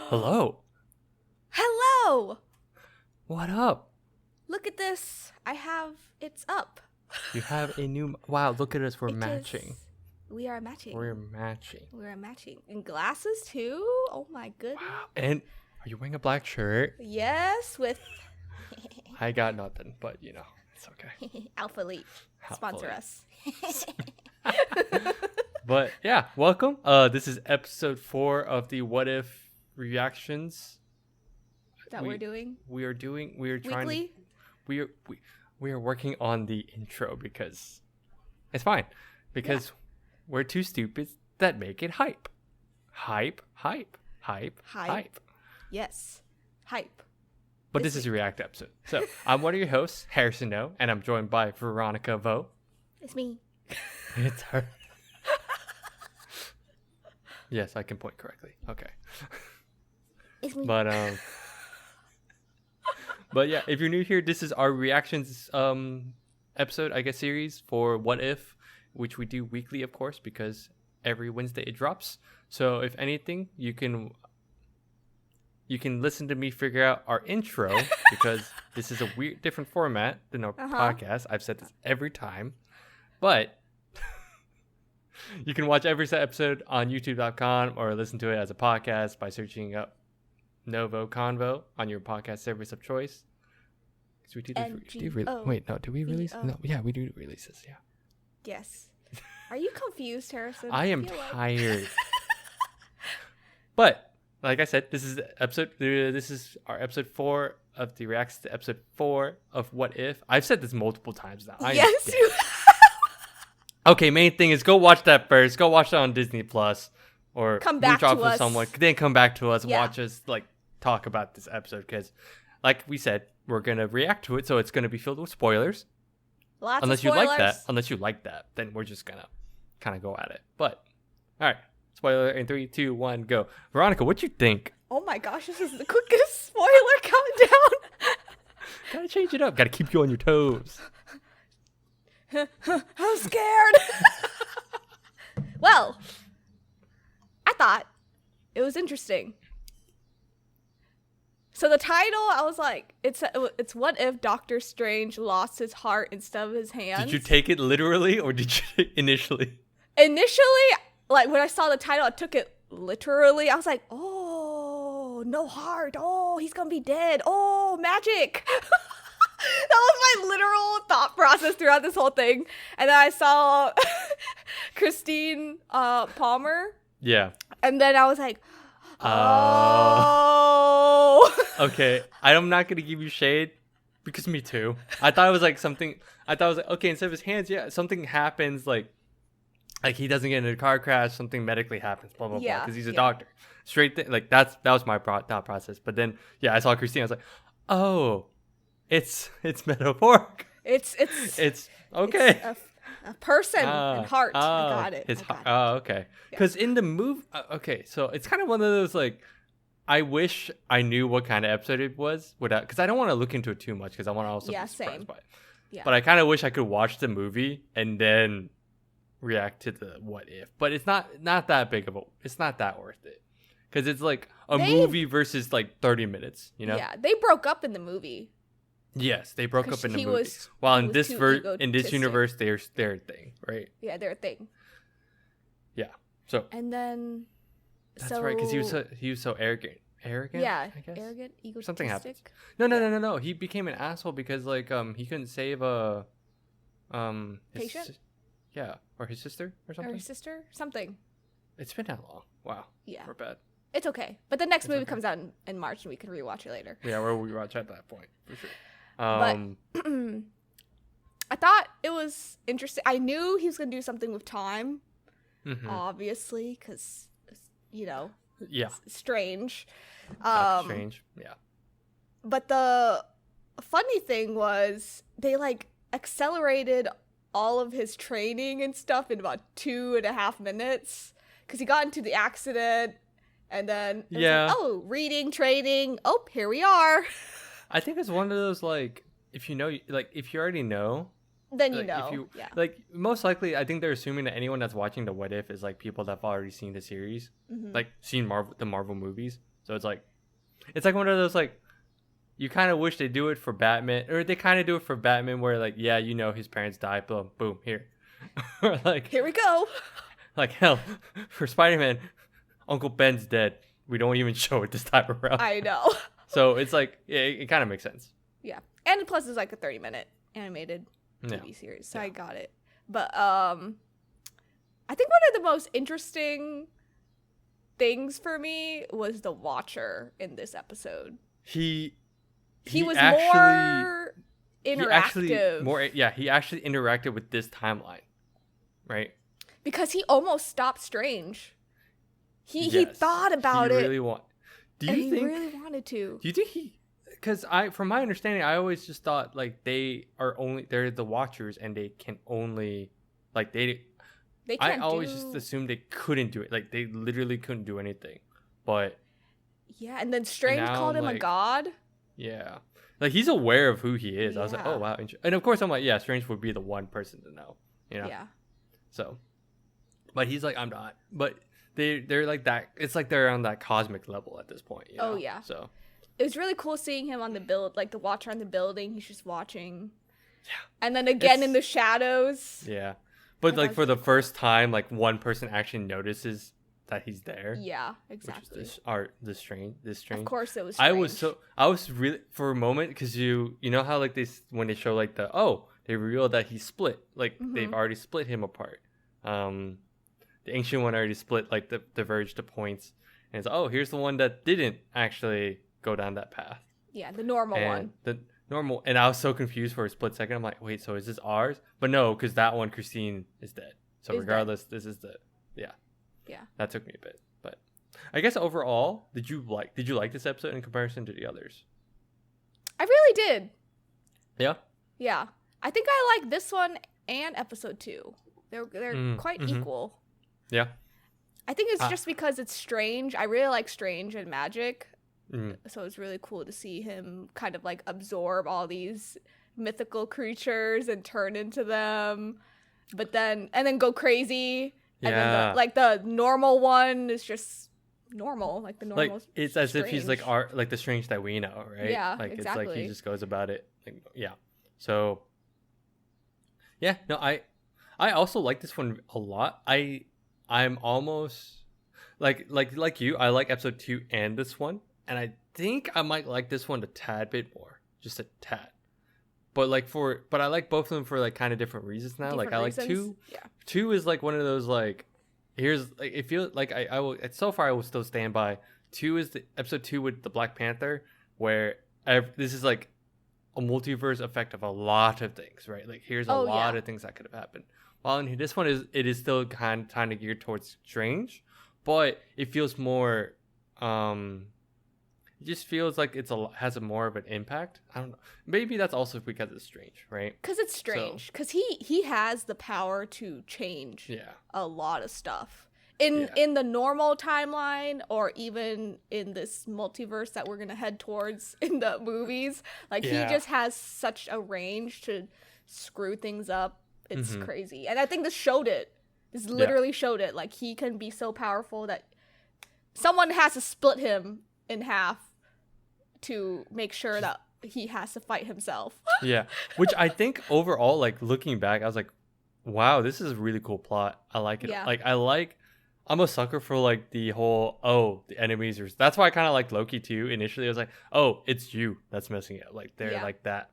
Hello. Hello! What up? Look at this. It's up. You have a new... Wow, look at us. We're Because matching. We are matching. We're matching. We're matching. And glasses too? Oh my goodness. Wow. And are you wearing a black shirt? Yes, with I got nothing, but you know, it's okay. Alpha Elite. Sponsor us. But yeah, welcome. This is episode 4 of the What If reactions We're doing. We are trying. Weekly? We are working on the intro because it's fine. Because we're two stupids that make it hype. Hype. Yes. Hype. But this is a react episode. So I'm one of your hosts, Harrison No, and I'm joined by Veronica Vo. It's me. It's her. Yes, I can point correctly. Okay. It's me. But yeah, if you're new here, this is our reactions episode, I guess, series for What If, which we do weekly, of course, because every Wednesday it drops. So if anything, you can listen to me figure out our intro because this is a weird, different format than our podcast. I've said this every time, but you can watch every episode on YouTube.com or listen to it as a podcast by searching up NgoVo Convo on your podcast service of choice. We do wait, no, do we release? No, yeah, we do releases. Yeah. Yes. Are you confused, Harrison? I am tired. But like I said, this is our episode 4 of the reacts to episode 4 of What If. I've said this multiple times now. Yes, you have. Okay, main thing is go watch that first. Go watch it on Disney Plus, or come back to us. Someone. Then come back to us. Yeah. Watch us talk about this episode because, like we said, we're gonna react to it, so it's gonna be filled with spoilers. Unless you like that, then we're just gonna kind of go at it. But all right, spoiler in 3, 2, 1, go. Veronica, what you think? Oh my gosh, this is the quickest spoiler countdown. Gotta change it up. Gotta keep you on your toes. I'm scared. Well, I thought it was interesting. So the title, I was like, it's What If Doctor Strange lost his heart instead of his hands? Did you take it literally, or did you initially? Initially, like when I saw the title, I took it literally. I was like, oh, no heart. Oh, he's gonna be dead. Oh, magic. That was my literal thought process throughout this whole thing. And then I saw Christine Palmer. Yeah. And then I was like, oh. Okay, I'm not going to give you shade because me too. I thought it was like something. I thought it was like, okay, instead of his hands, yeah, something happens like he doesn't get in a car crash, something medically happens, blah, blah, blah, because he's a doctor. Straight thing. Like that was my thought process. But then, yeah, I saw Christine. I was like, oh. It's metaphoric. It's okay. It's a person and heart. I got it. His heart. Oh, okay. Because in the movie, okay, so it's kind of one of those like, I wish I knew what kind of episode it was without, because I don't want to look into it too much because I want to also be surprised by it. Yeah. But I kind of wish I could watch the movie and then react to the What If. But it's not that big of a. It's not that worth it because it's like a movie versus like 30 minutes. You know? Yeah, they broke up in the movie. Yes, they broke up in the movie. While in this universe, they're a thing, right? Yeah, they're a thing. Yeah. So. And then. That's right, because he was so arrogant. Arrogant. Yeah. I guess. Arrogant. Egotistic. Something happened. No. He became an asshole because he couldn't save a patient. Yeah, or his sister or something. Or his sister, something. It's been that long. Wow. Yeah. We're bad. It's okay, but the next movie comes out in March, and we can rewatch it later. Yeah, we'll rewatch at that point for sure. But I thought it was interesting. I knew he was going to do something with time, obviously, because, yeah, it's strange. Strange, yeah. But the funny thing was they accelerated all of his training and stuff in about 2.5 minutes because he got into the accident, and then it was reading, training. Oh, here we are. I think it's one of those if you already know, then you know. Most likely, I think they're assuming that anyone that's watching the What If is people that have already seen the series, seen the Marvel movies. So it's like one of those like, you kind of wish they do it for Batman, or they kind of do it for Batman where like, yeah, you know, his parents died, boom, boom, here. Or like, here we go. Like, hell, for Spider-Man, Uncle Ben's dead. We don't even show it this time around. I know. So it's like, yeah, it kind of makes sense. Yeah. And plus it's like a 30-minute animated TV series. So I got it. But I think one of the most interesting things for me was the Watcher in this episode. He was more interactive. He actually interacted with this timeline, right? Because he almost stopped Strange. He thought about it. Really he really wanted to. Do you think he? Because from my understanding, I always just thought like they're the Watchers and they can only like they. I always just assumed they couldn't do it. Like they literally couldn't do anything. But yeah, and then Strange called him a god. Yeah, like he's aware of who he is. Yeah. I was like, oh wow, and of course I'm like, yeah, Strange would be the one person to know. You know. Yeah. So, but he's like, I'm not. But they're like that. It's like they're on that cosmic level at this point. You know? Oh yeah. So it was really cool seeing him on the like the Watcher on the building. He's just watching. Yeah. And then again in the shadows. Yeah. But like for the first time, like one person actually notices that he's there. Yeah, exactly. Which is this Strange. Of course, it was Strange. I was really for a moment because you know how like when they show like they reveal that he split, like they've already split him apart. The ancient one already split, like diverged the points, and it's here's the one that didn't actually go down that path. Yeah, the normal one. The normal, and I was so confused for a split second. I'm like, wait, so is this ours? But no, because that one, Christine, is dead. So regardless, this is yeah. That took me a bit, but I guess overall, did you like this episode in comparison to the others? I really did. Yeah. Yeah, I think I like this one and episode 2. They're quite equal. Yeah. I think it's just because it's Strange. I really like Strange and magic. So it's really cool to see him kind of like absorb all these mythical creatures and turn into them, and then go crazy. Yeah. And then the normal one is just normal, like the normal. Like it's as if he's like like the Strange that we know, right? Yeah, like exactly. It's like he just goes about it. Like, yeah. So. Yeah. No, I also like this one a lot. I'm almost like you. I like episode 2 and this one. And I think I might like this one a tad bit more, just a tad. But I like both of them for like kind of different reasons now. Like I like 2. Yeah. 2 is like one of those like, here's like it feels like I will. So far I will still stand by. 2 is the episode 2 with the Black Panther, where this is like a multiverse effect of a lot of things, right? Like here's a lot of things that could have happened. While in this one is still kind of geared towards Strange, but it feels more. It just feels like has more of an impact. I don't know. Maybe that's also because it's Strange, right? Because it's Strange. Because he has the power to change a lot of stuff. In the normal timeline, or even in this multiverse that we're going to head towards in the movies. Like, he just has such a range to screw things up. It's crazy. And I think this showed it. This literally showed it. Like, he can be so powerful that someone has to split him in half to make sure that he has to fight himself. Yeah, which I think overall, like looking back, I was like, wow, this is a really cool plot. I like it. Like I'm a sucker for like the whole the enemies are. That's why I kind of like Loki too. Initially I was like, it's you that's messing it. Like they're like that.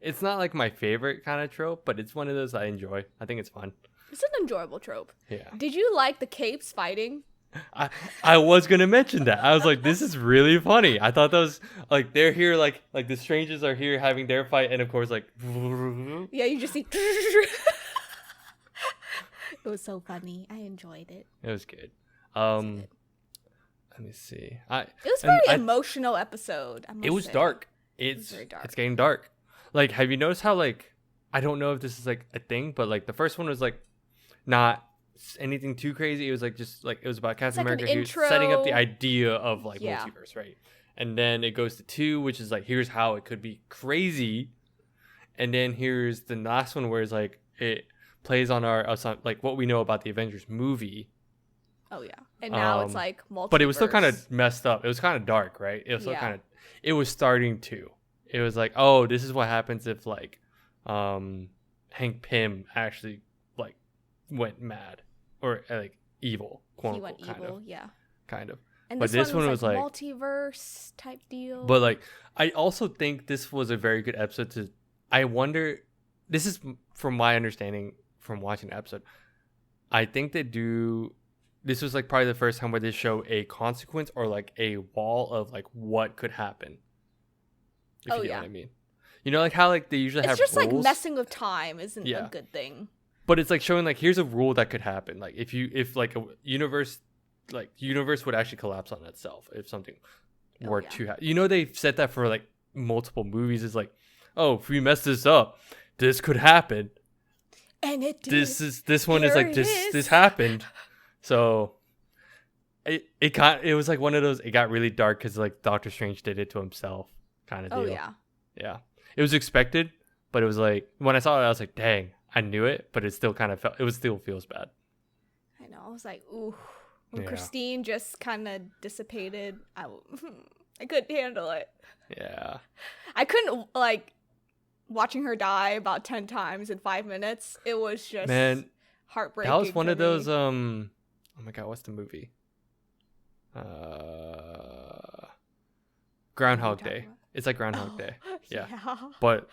It's not like my favorite kind of trope, but it's one of those I enjoy. I think it's fun. It's an enjoyable trope. Yeah. Did you like the capes fighting? I was gonna mention that. I was like, this is really funny. I thought that was like they're here, like the strangers are here having their fight, and of course, like yeah, you just see. It was so funny. I enjoyed it. It was good. Let me see. It was a very emotional episode. It was dark. It's very dark. It's getting dark. Like, have you noticed how like I don't know if this is like a thing, but like the first one was like not anything too crazy. It was like just like it was about Captain America setting up the idea of like multiverse, right? And then it goes to 2, which is like here's how it could be crazy, and then here's the last one where it's like it plays on our like what we know about the Avengers movie, Oh yeah, and now it's like multiverse. But it was still kind of messed up. It was kind of dark, right? It was still kind of. It was starting to. It was like, oh, this is what happens if like, Hank Pym actually like went mad or like evil. Quote he went evil, kind of. And but this one was like multiverse type deal. But like, I also think this was a very good episode to. I wonder. This is from my understanding from watching the episode. I think they do. This was like probably the first time where they show a consequence or like a wall of like what could happen. If you know what I mean. You know, like how like they usually have just rules. Like messing with time isn't a good thing. But it's like showing like here's a rule that could happen. Like if like a universe would actually collapse on itself if something were to happen. You know, they've said that for like multiple movies. It's like, oh, if we mess this up, this could happen. And it did. This one is like this happened. So it was like one of those. It got really dark because like Doctor Strange did it to himself, kind of deal. Yeah. It was expected, but it was like when I saw it, I was like, dang, I knew it, but it still kind of still feels bad. I know. I was like, ooh. When Christine just kind of dissipated, I couldn't handle it. Yeah. I couldn't like watching her die about 10 times in 5 minutes. It was just heartbreaking. That was one of those oh my god, what's the movie? Groundhog Day. It's like Groundhog Day. Yeah. But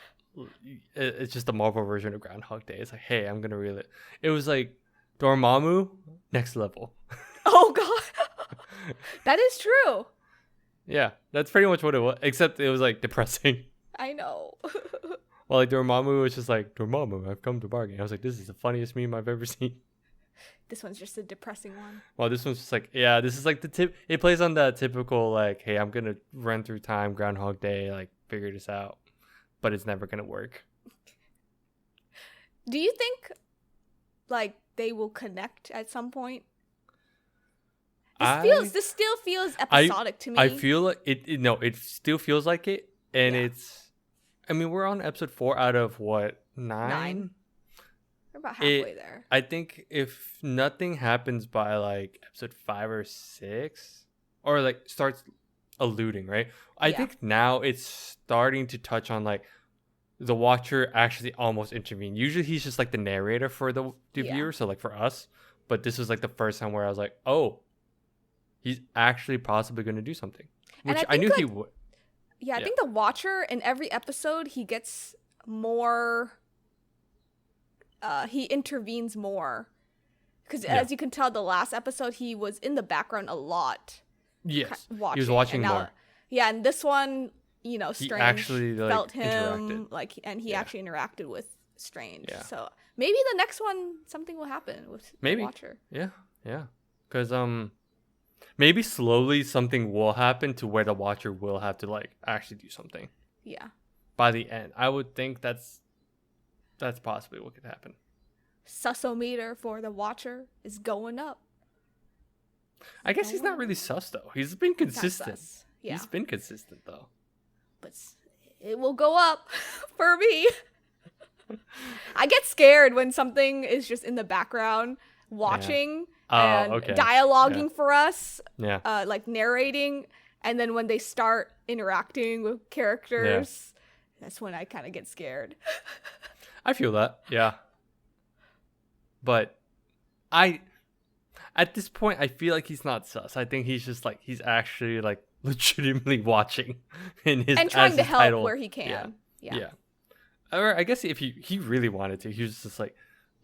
it's just the Marvel version of Groundhog Day. It's like, hey, I'm gonna reel it. It was like Dormammu, next level. Oh god. That is true. Yeah, that's pretty much what it was. Except it was like depressing. I know. Well, like Dormammu was just like, Dormammu, I've come to bargain. I was like, this is the funniest meme I've ever seen. This one's just a depressing one. Well, this one's just like, yeah, this is like the tip. It plays on that typical like, hey, I'm gonna run through time, Groundhog Day, like figure this out, but it's never gonna work. Do you think like they will connect at some point? This still feels episodic to me. I feel like it still feels like it, and it's. I mean, we're on episode 4 out of what 9? We're about halfway there. I think if nothing happens by like episode 5 or 6, or like starts alluding, right? I think now it's starting to touch on like the watcher actually almost intervene. Usually he's just like the narrator for the viewer, so like for us. But this was like the first time where I was like, oh, he's actually possibly going to do something, which I knew he would. Yeah, I think the watcher in every episode, he gets more, he intervenes more. Because as you can tell, the last episode, he was in the background a lot. Yes, he was watching more. Yeah, and this one, you know, Strange actually, like, felt him, interacted. like, and he actually interacted with Strange. Yeah. So maybe the next one, something will happen with the watcher. Yeah, because maybe slowly something will happen to where the watcher will have to like actually do something. Yeah. By the end, I would think that's possibly what could happen. Susometer for the watcher is going up. I guess he's not really sus though. He's been consistent. Yeah. He's been consistent though. But it will go up for me. I get scared when something is just in the background watching. And dialoguing for us, like narrating, and then when they start interacting with characters, that's when I kind of get scared. I feel that, but at this point, I feel like he's not sus. I think he's just like he's actually like legitimately watching in his and trying to help title. Where he can. Yeah. Or I guess if he really wanted to, he was just like.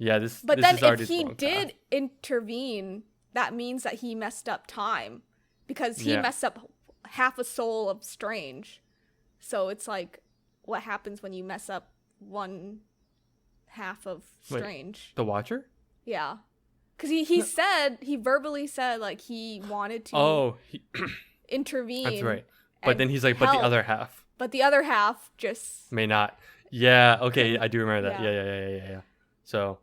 Yeah, But this then is already if he did intervene, that means that he messed up time, because he messed up half a soul of Strange. So it's like, what happens when you mess up one half of Strange? Wait, the Watcher? Yeah, because he verbally said like he wanted to intervene. That's right. But then he's like, but the other half. But the other half just may not. Yeah. Okay, I do remember that. Yeah. So.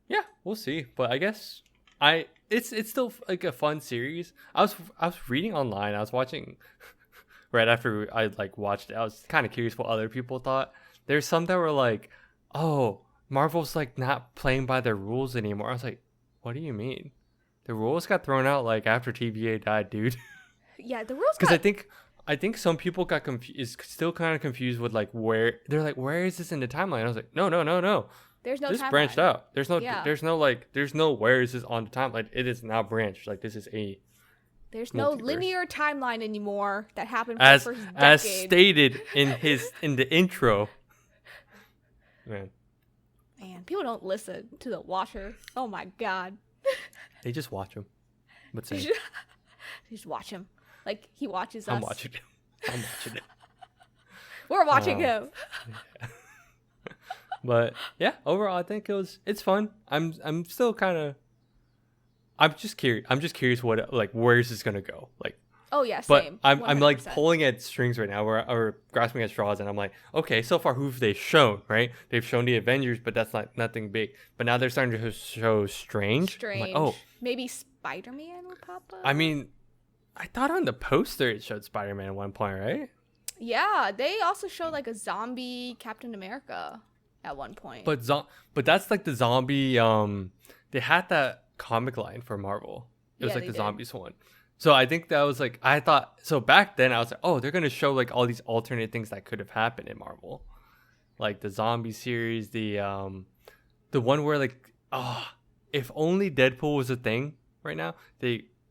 Yeah, we'll see. But I guess it's still like a fun series. I was reading online. I was watching right after I like watched it. I was kind of curious what other people thought. There's some that were like, "Oh, Marvel's like not playing by their rules anymore." I was like, "What do you mean?" The rules got thrown out like after TVA died, dude. Yeah, the rules. Because I think some people got still kind of confused with like where they're like, where is this in the timeline? I was like, no. There's no. This timeline. branched out. There's no where is this on the timeline. It is now branched. Like this is a. There's no linear timeline anymore that happened for as the first decade. As stated in the intro. Man, people don't listen to the Watcher. Oh my god. They just watch him. But say, just watch him. Like he watches us. I'm watching it. We're watching him. Yeah. But yeah, overall I think it's fun. I'm still kind of. I'm just curious what like where is this gonna go? Like. Oh yeah, but same. I'm like pulling at strings right now, or grasping at straws, and I'm like, okay, so far who've they shown? Right? They've shown the Avengers, but that's nothing big. But now they're starting to show Strange. Like, oh, maybe Spider-Man will pop up. I mean, I thought on the poster it showed Spider-Man at one point, right? Yeah, they also showed like a zombie Captain America at one point. But that's like the zombie. They had that comic line for Marvel. It was like the zombies one. So I think that was like, I thought, so back then I was like, oh, they're going to show like all these alternate things that could have happened in Marvel. Like the zombie series, the one where like, if only Deadpool was a thing right now,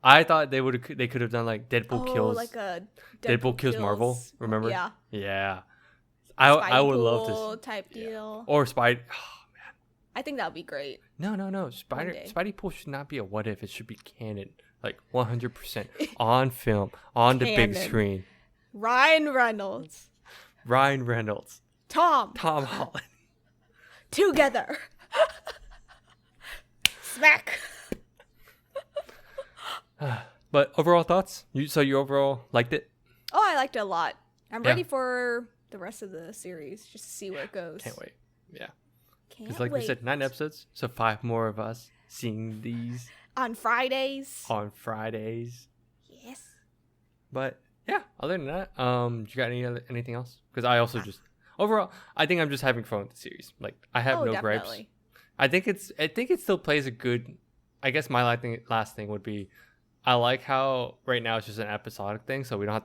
I thought they could have done like Deadpool kills. Like a Deadpool kills Marvel, remember? Yeah. Yeah. I would love this. Type deal. Or Spidey. Oh, man. I think that would be great. No. Spidey Pool should not be a what if. It should be canon. Like 100% on film, on the big screen. Ryan Reynolds. Tom Holland. Together. Smack. But overall thoughts? You overall liked it? Oh, I liked it a lot. I'm ready for the rest of the series, just to see where it goes. Can't wait. Yeah. Because like we said, 9 episodes, so 5 more of us seeing these. On Fridays. Yes. But yeah, other than that, you got anything else? Because I also just overall, I think I'm just having fun with the series. Like I have no gripes. I think it still plays a good. I guess my last thing would be, I like how right now it's just an episodic thing, so we don't have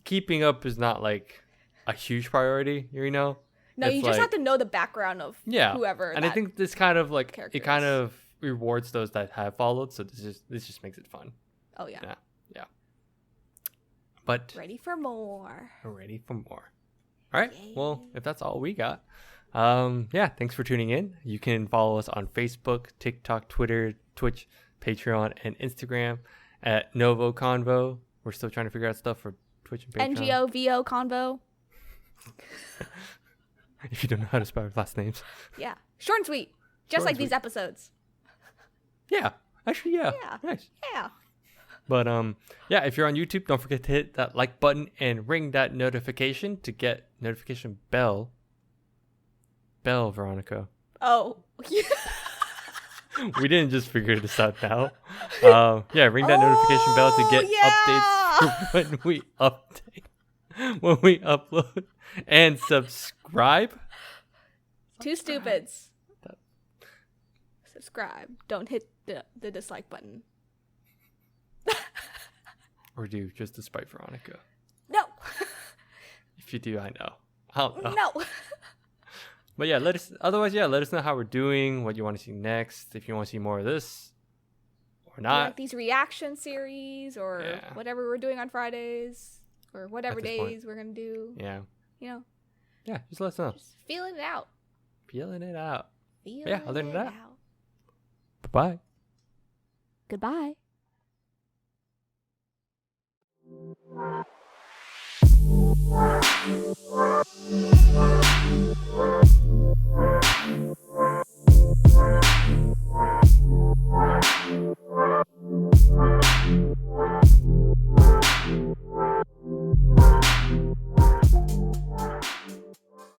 keeping up is not like a huge priority, you know. No, you just have to know the background of whoever. And I think this kind of like it kind of rewards those that have followed, so this just makes it fun. Oh yeah. But ready for more. All right. Yay. Well, if that's all we got, thanks for tuning in. You can follow us on Facebook, TikTok, Twitter, Twitch, Patreon, and Instagram at NgoVo Convo. We're still trying to figure out stuff for Twitch and Patreon. NgoVo Convo. If you don't know how to spell our last names. Yeah. Short and sweet. Just like these episodes. Yeah. Actually, yeah. Nice. Yeah. But if you're on YouTube, don't forget to hit that like button and ring that notification to get notification bell. Bell, Veronica. Oh. We didn't just figure this out now. Ring that notification bell to get updates when we upload and subscribe. Two stupids. Subscribe. Don't hit the dislike button. Or do, just to spite Veronica. No. If you do, I know. I don't know. No. But let us know how we're doing, what you want to see next, if you want to see more of this or not. Like these reaction series or whatever we're doing on Fridays or whatever days we're going to do. Yeah. You know. Yeah, just let us know. Just feeling it out. Other than that. Bye-bye. Goodbye.